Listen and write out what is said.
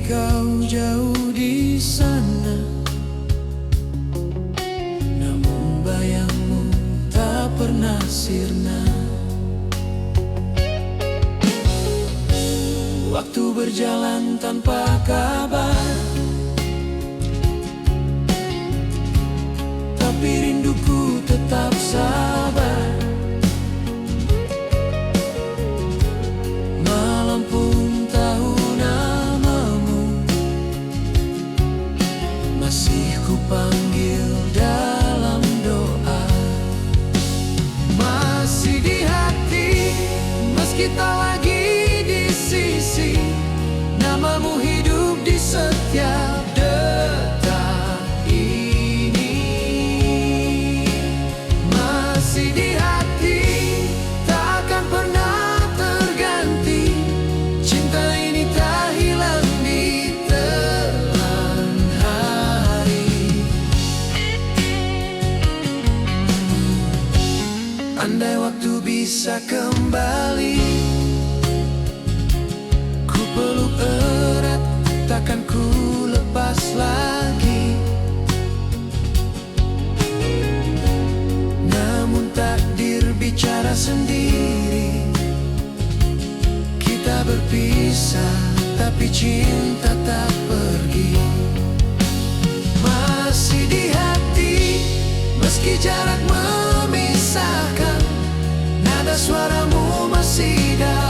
kau jauh di sana, namun bayangmu tak pernah sirna. Waktu berjalan tanpa kabar, tapi rinduku tetap sabar. Malam pun tahu namamu, masih ku panggil dalam doa. Masih di hati, meski tak lagi di sisi, namamu hidup di setiap detak ini. Masih di hati, takkan pernah terganti. Cinta ini tak hilang di telan hari. Andai waktu bisa kembali, ku peluk erat, takkan ku lepas lagi. Namun takdir bicara sendiri, kita berpisah, tapi cinta tak pergi. Masih di hati, meski jarak memisahkan, nada suaramu masih dalam